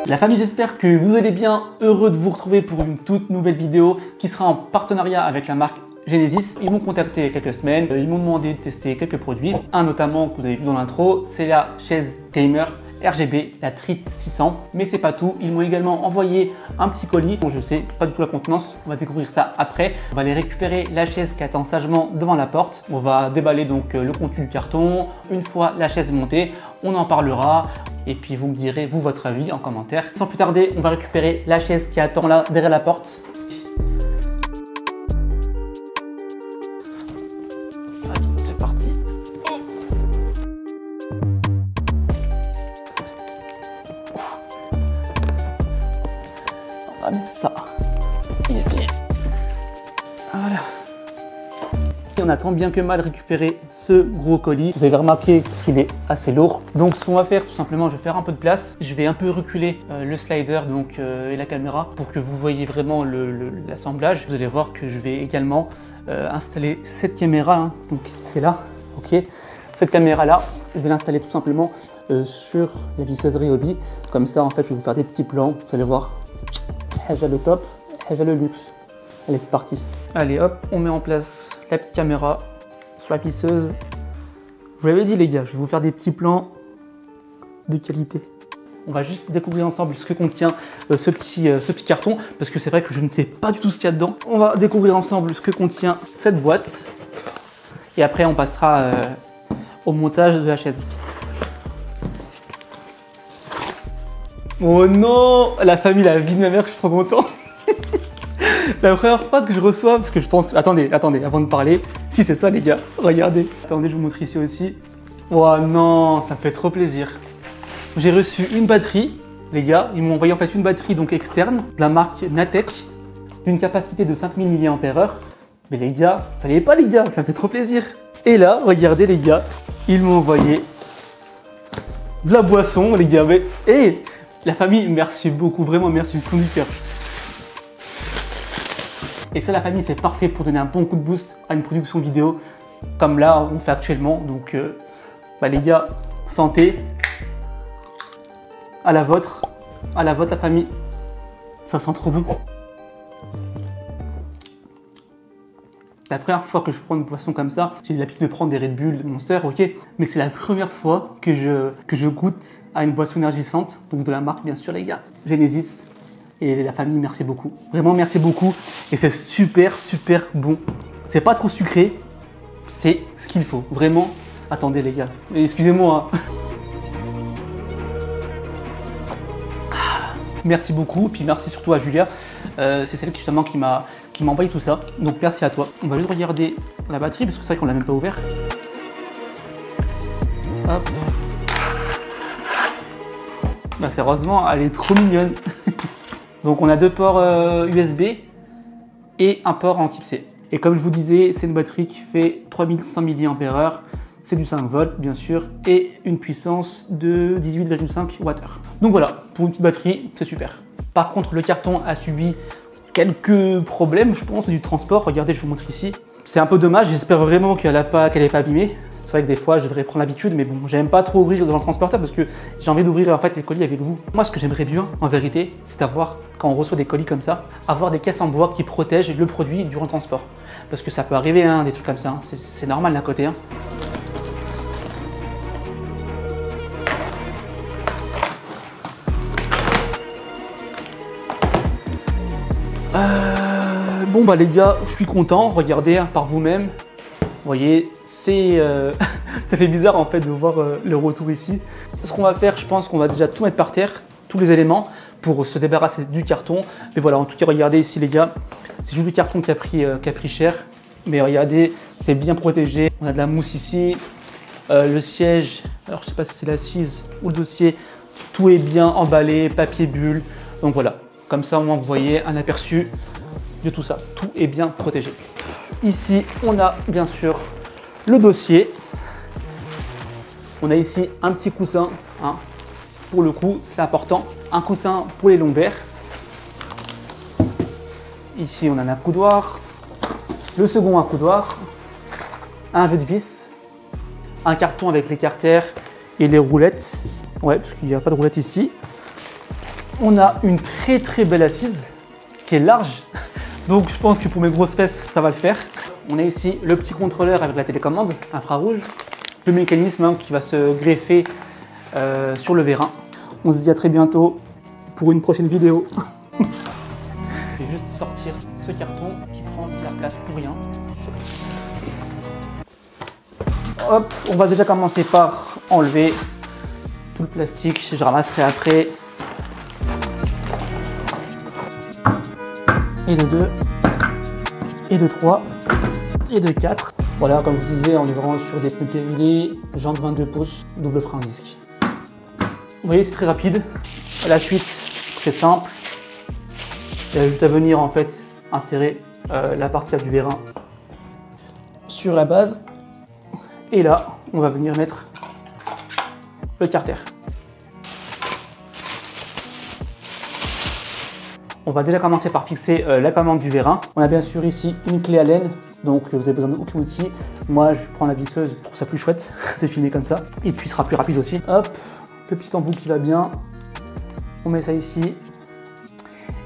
La famille, j'espère que vous allez bien. Heureux de vous retrouver pour une toute nouvelle vidéo qui sera en partenariat avec la marque Genesis. Ils m'ont contacté il y a quelques semaines, ils m'ont demandé de tester quelques produits. Un notamment que vous avez vu dans l'intro, c'est la chaise gamer RGB, la Trit 600. Mais c'est pas tout, ils m'ont également envoyé un petit colis dont je sais pas du tout la contenance, on va découvrir ça après. On va aller récupérer la chaise qui attend sagement devant la porte. On va déballer donc le contenu du carton. Une fois la chaise montée, on en parlera et puis vous me direz vous votre avis en commentaire. Sans plus tarder, on va récupérer la chaise qui attend là derrière la porte. C'est parti. On va mettre ça ici. Voilà. Et on a tant bien que mal récupéré ce gros colis. Vous avez remarqué qu'il est assez lourd. Donc ce qu'on va faire tout simplement, je vais faire un peu de place. Je vais un peu reculer le slider donc, et la caméra pour que vous voyez vraiment l'assemblage. Vous allez voir que je vais également installer cette caméra hein, donc, qui est là. Ok. Cette caméra là, je vais l'installer tout simplement sur la visseuse Ryobi. Comme ça en fait, je vais vous faire des petits plans. Vous allez voir. Haja le top, haja le luxe. Allez, c'est parti. Allez, hop, on met en place la petite caméra sur la visseuse. Je vous l'avais dit, les gars, je vais vous faire des petits plans de qualité. On va juste découvrir ensemble ce que contient ce petit carton, parce que c'est vrai que je ne sais pas du tout ce qu'il y a dedans. On va découvrir ensemble ce que contient cette boîte. Et après, on passera au montage de la chaise. Oh non, la famille, la vie de ma mère, je suis trop content. La première fois que je reçois, parce que je pense... Attendez, avant de parler. Si c'est ça les gars, regardez. Attendez, je vous montre ici aussi. Oh non, ça fait trop plaisir. J'ai reçu une batterie, les gars. Ils m'ont envoyé en fait une batterie donc externe, de la marque Natech, d'une capacité de 5000 mAh. Mais les gars, fallait pas les gars, ça fait trop plaisir. Et là, regardez les gars, ils m'ont envoyé de la boisson, les gars. Mais, hey, la famille, merci beaucoup, vraiment merci du fond du cœur. Et ça, la famille, c'est parfait pour donner un bon coup de boost à une production vidéo comme là, on fait actuellement. Donc, les gars, santé. À la vôtre, la famille. Ça sent trop bon. La première fois que je prends une boisson comme ça, j'ai l'habitude de prendre des Red Bull, des Monster, ok. Mais c'est la première fois que je goûte à une boisson énergisante. Donc de la marque, bien sûr, les gars. Genesis. Et la famille, merci beaucoup. Vraiment, merci beaucoup. Et c'est super, super bon. C'est pas trop sucré. C'est ce qu'il faut. Vraiment. Attendez, les gars. Excusez-moi. Merci beaucoup. Puis merci surtout à Julia. C'est celle justement qui m'a envoyé tout ça. Donc merci à toi. On va juste regarder la batterie parce que c'est vrai qu'on l'a même pas ouvert. Hop. Bah, sérieusement, elle est trop mignonne. Donc on a deux ports USB et un port en type C. Et comme je vous disais, c'est une batterie qui fait 3100 mAh, c'est du 5 volts bien sûr, et une puissance de 18,5 Wh. Donc voilà, pour une petite batterie, c'est super. Par contre, le carton a subi quelques problèmes, je pense, du transport. Regardez, je vous montre ici. C'est un peu dommage, j'espère vraiment qu'elle n'est pas abîmée. C'est vrai que des fois, je devrais prendre l'habitude, mais bon, j'aime pas trop ouvrir dans le transporteur parce que j'ai envie d'ouvrir en fait les colis avec vous. Moi, ce que j'aimerais bien, en vérité, c'est avoir, quand on reçoit des colis comme ça, avoir des caisses en bois qui protègent le produit durant le transport. Parce que ça peut arriver, hein, des trucs comme ça, hein. C'est normal d'un côté. Hein. Bon bah les gars, je suis content, regardez hein, par vous-même. Vous voyez, c'est ça fait bizarre en fait de voir le retour ici. Ce qu'on va faire, je pense qu'on va déjà tout mettre par terre, tous les éléments, pour se débarrasser du carton. Mais voilà, en tout cas, regardez ici les gars, c'est juste du carton qui a pris cher. Mais regardez, c'est bien protégé. On a de la mousse ici, le siège, alors je sais pas si c'est l'assise ou le dossier, tout est bien emballé, papier bulle. Donc voilà, comme ça au moins vous voyez un aperçu de tout ça. Tout est bien protégé. Ici, on a bien sûr le dossier. On a ici un petit coussin. Hein. Pour le coup, c'est important. Un coussin pour les lombaires. Ici, on a un accoudoir. Le second accoudoir. Un jeu de vis. Un carton avec l'écartère et les roulettes. Ouais, parce qu'il n'y a pas de roulettes ici. on a une très belle assise qui est large. Donc je pense que pour mes grosses fesses, ça va le faire. On a ici le petit contrôleur avec la télécommande infrarouge, le mécanisme qui va se greffer sur le vérin. On se dit à très bientôt pour une prochaine vidéo. Je vais juste sortir ce carton qui prend la place pour rien. Hop, on va déjà commencer par enlever tout le plastique. Je ramasserai après. Et de 2, et de 3, et de 4. Voilà, comme je vous disais, on est vraiment sur des pneus Pirelli, jantes 22 pouces, double frein disque. Vous voyez, c'est très rapide. La suite, c'est simple. Il y a juste à venir en fait insérer la partie du vérin sur la base. Et là, on va venir mettre le carter. On va déjà commencer par fixer la commande du vérin. On a bien sûr ici une clé Allen, donc vous avez besoin d'aucun outil. Moi, je prends la visseuse pour que ça soit plus chouette de filmer comme ça. Et puis, ce sera plus rapide aussi. Hop, le petit embout qui va bien. On met ça ici.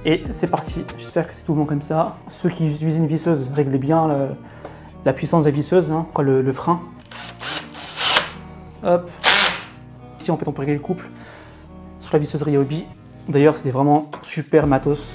Et c'est parti. J'espère que c'est tout bon comme ça. Ceux qui utilisent une visseuse, réglez bien la puissance de la visseuse, le frein. Hop. Ici, en fait, on peut régler le couple sur la visseuse Ryobi. D'ailleurs, c'est vraiment super matos.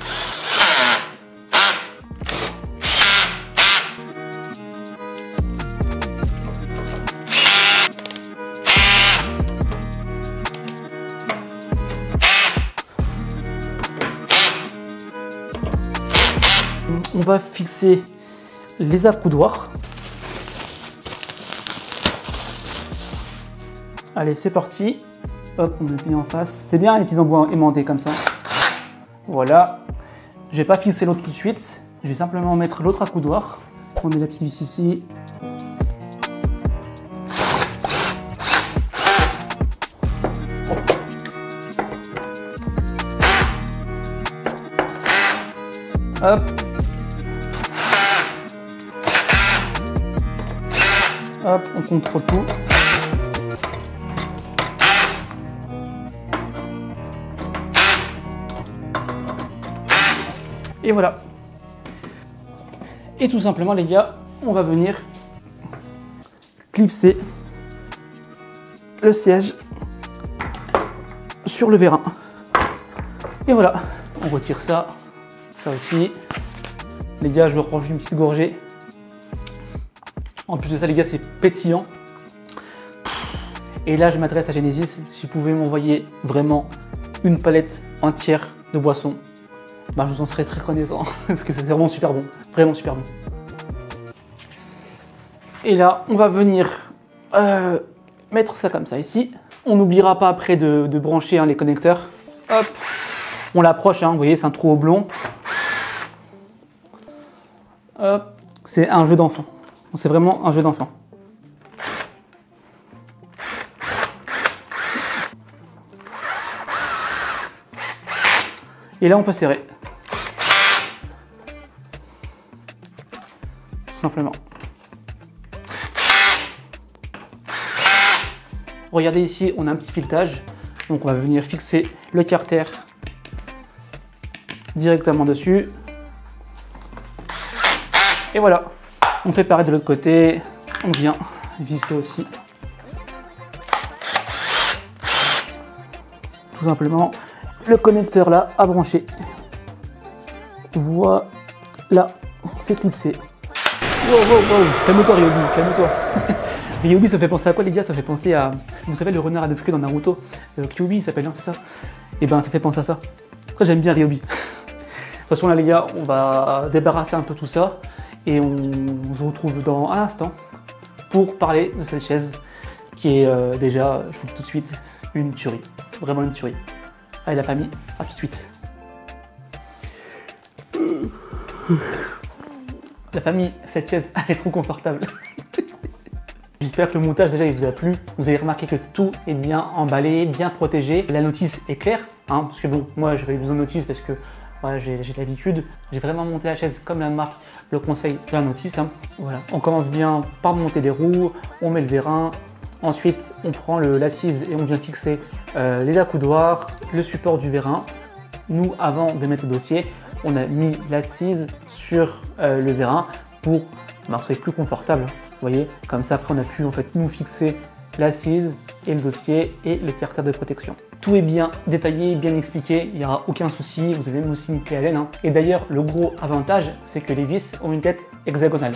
On va fixer les accoudoirs. Allez, c'est parti. Hop, on le plie en face. C'est bien les petits embouts aimantés comme ça. Voilà. Je vais pas fixer l'autre tout de suite. Je vais simplement mettre l'autre accoudoir. On met la petite vis ici. Hop. Hop, on contrôle tout. Et voilà. Et tout simplement les gars, on va venir clipser le siège sur le vérin. Et voilà, on retire ça, ça aussi. Les gars, je me reprends juste une petite gorgée. En plus de ça les gars, c'est pétillant. Et là je m'adresse à Genesis, si vous pouvez m'envoyer vraiment une palette entière de boissons, bah, je vous en serais très reconnaissant parce que c'est vraiment super bon, vraiment super bon. Et là, on va venir mettre ça comme ça ici. On n'oubliera pas après de brancher les connecteurs. Hop, on l'approche, vous voyez, c'est un trou oblong. Hop, c'est un jeu d'enfant. C'est vraiment un jeu d'enfant. Et là, on peut serrer. Tout simplement. Regardez ici, on a un petit filetage. Donc on va venir fixer le carter directement dessus. Et voilà. On fait pareil de l'autre côté. On vient visser aussi. Tout simplement. Le connecteur là à brancher. Voilà. C'est clipsé. Wow. Calme-toi Ryobi, calme-toi. Ryobi, ça fait penser à quoi les gars? Ça fait penser à, vous savez, le renard à deux queues dans Naruto, Kyuubi il s'appelle, c'est ça? Et ben ça fait penser à ça. Après j'aime bien Ryobi. De toute façon là les gars, on va débarrasser un peu tout ça et on se retrouve dans un instant pour parler de cette chaise qui est déjà, je vous le dis tout de suite, une tuerie. Vraiment une tuerie. Allez la famille, à tout de suite. La famille, cette chaise, elle est trop confortable. J'espère que le montage déjà il vous a plu. Vous avez remarqué que tout est bien emballé, bien protégé. La notice est claire, parce que bon, moi j'avais besoin de notice parce que voilà, j'ai l'habitude. J'ai vraiment monté la chaise comme la marque le conseille de la notice. Voilà. On commence bien par monter les roues, on met le vérin. Ensuite, on prend l'assise et on vient fixer les accoudoirs, le support du vérin. nous, avant de mettre le dossier, on a mis l'assise sur le vérin pour que ce soit plus confortable. Vous voyez, comme ça après on a pu en fait nous fixer l'assise et le dossier et le carter de protection. Tout est bien détaillé, bien expliqué, il n'y aura aucun souci, vous avez même aussi une clé Allen. Hein. Et d'ailleurs, le gros avantage, c'est que les vis ont une tête hexagonale.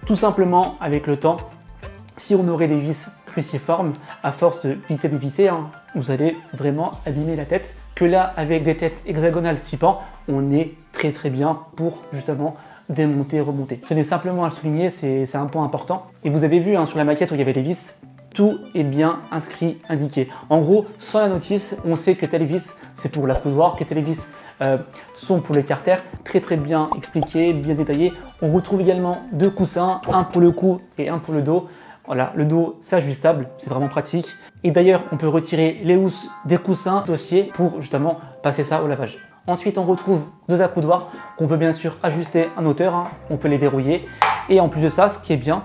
Tout simplement, avec le temps, si on aurait des vis cruciformes, à force de visser, dévisser, hein, vous allez vraiment abîmer la tête. Que là, avec des têtes hexagonales 6 pans, on est très bien pour justement démonter et remonter. Ce n'est simplement à le souligner, c'est un point important. Et vous avez vu hein, sur la maquette où il y avait les vis, tout est bien inscrit, indiqué. En gros, sans la notice, on sait que telle vis c'est pour la couloir, que telle vis sont pour le carter, très bien expliqué, bien détaillé. On retrouve également 2 coussins, un pour le cou et un pour le dos. Voilà, le dos c'est ajustable, c'est vraiment pratique. Et d'ailleurs, on peut retirer les housses des coussins dossier pour justement passer ça au lavage. Ensuite, on retrouve 2 accoudoirs qu'on peut bien sûr ajuster en hauteur, hein. On peut les verrouiller. Et en plus de ça, ce qui est bien,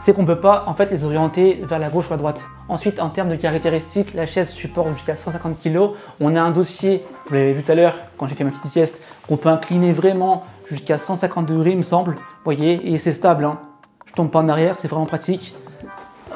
c'est qu'on ne peut pas en fait les orienter vers la gauche ou la droite. Ensuite, en termes de caractéristiques, la chaise supporte jusqu'à 150 kg. On a un dossier, vous l'avez vu tout à l'heure quand j'ai fait ma petite sieste, qu'on peut incliner vraiment jusqu'à 150 degrés, il me semble. Vous voyez, et c'est stable, hein. Je tombe pas en arrière, c'est vraiment pratique.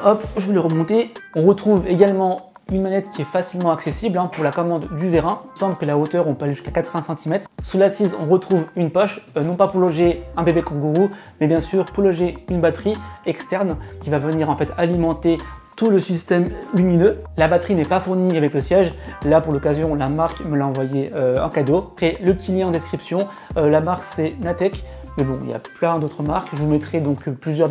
Hop, je vais le remonter. On retrouve également une manette qui est facilement accessible hein, pour la commande du vérin. Il semble que la hauteur, on peut aller jusqu'à 80 cm. Sous l'assise, on retrouve une poche, non pas pour loger un bébé kangourou, mais bien sûr pour loger une batterie externe qui va venir en fait alimenter tout le système lumineux. La batterie n'est pas fournie avec le siège. Là, pour l'occasion, la marque me l'a envoyé en cadeau. Et le petit lien en description, la marque c'est Natech. Mais bon, il y a plein d'autres marques. Je vous mettrai donc plusieurs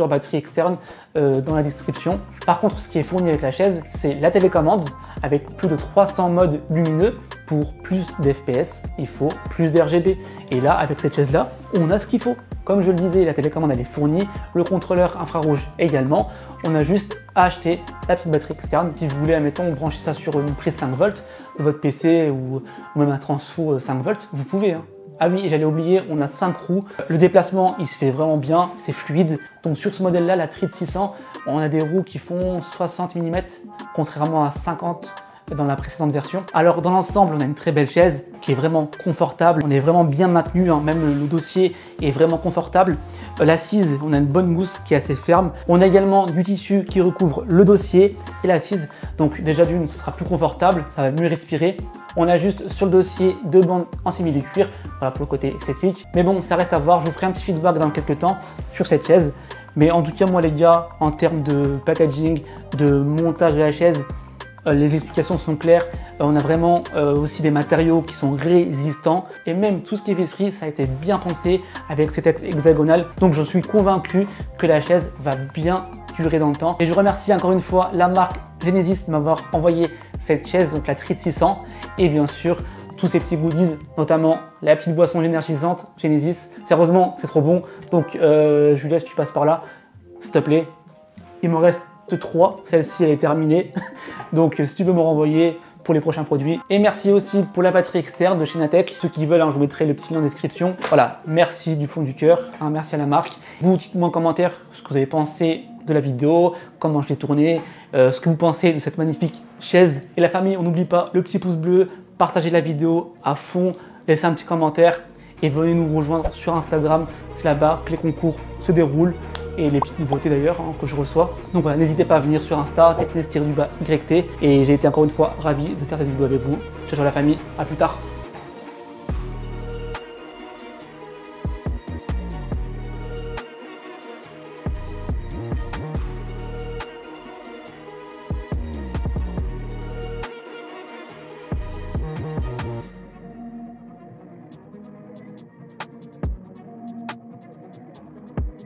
batteries externes dans la description. Par contre, ce qui est fourni avec la chaise, c'est la télécommande avec plus de 300 modes lumineux pour plus d'FPS. Il faut plus d'RGB. Et là, avec cette chaise-là, on a ce qu'il faut. Comme je le disais, la télécommande elle est fournie, le contrôleur infrarouge également. On a juste à acheter la petite batterie externe. Si vous voulez, admettons, brancher ça sur une prise 5 volts de votre PC ou même un transfo 5 volts, vous pouvez. Hein. Ah oui, j'allais oublier, on a 5 roues. Le déplacement, il se fait vraiment bien, c'est fluide. Donc sur ce modèle-là, la Trid 600, on a des roues qui font 60 mm, contrairement à 50 dans la précédente version. Alors dans l'ensemble, on a une très belle chaise qui est vraiment confortable. On est vraiment bien maintenu, hein. Même le dossier est vraiment confortable. L'assise, on a une bonne mousse qui est assez ferme. On a également du tissu qui recouvre le dossier et l'assise. Donc déjà d'une, ce sera plus confortable, ça va mieux respirer. On a juste sur le dossier 2 bandes en simili-cuir, voilà pour le côté esthétique. Mais bon, ça reste à voir, je vous ferai un petit feedback dans quelques temps sur cette chaise. Mais en tout cas, moi les gars, en termes de packaging, de montage de la chaise, les explications sont claires. On a vraiment aussi des matériaux qui sont résistants. Et même tout ce qui est visserie, ça a été bien pensé avec ces têtes hexagonales. Donc je suis convaincu que la chaise va bien durer dans le temps. Et je remercie encore une fois la marque Genesis de m'avoir envoyé cette chaise, donc la Trid 600. Et bien sûr, tous ces petits goodies, notamment la petite boisson énergisante Genesis. Sérieusement, c'est trop bon. Donc Julia, si tu passes par là, s'il te plaît, il m'en reste 3, celle-ci elle est terminée. Donc si tu peux me renvoyer pour les prochains produits. Et merci aussi pour la batterie externe de chez Natech. Ceux qui veulent, hein, je vous mettrai le petit lien en description. Voilà, merci du fond du cœur, hein, merci à la marque. Vous dites-moi en commentaire ce que vous avez pensé de la vidéo, comment je l'ai tournée, ce que vous pensez de cette magnifique chaise. Et la famille, on n'oublie pas le petit pouce bleu, partagez la vidéo à fond, laissez un petit commentaire et venez nous rejoindre sur Instagram. C'est là-bas que les concours se déroulent et les petites nouveautés d'ailleurs hein, que je reçois. Donc voilà, n'hésitez pas à venir sur Insta, technes-YT, et j'ai été encore une fois ravi de faire cette vidéo avec vous. Ciao ciao la famille, à plus tard.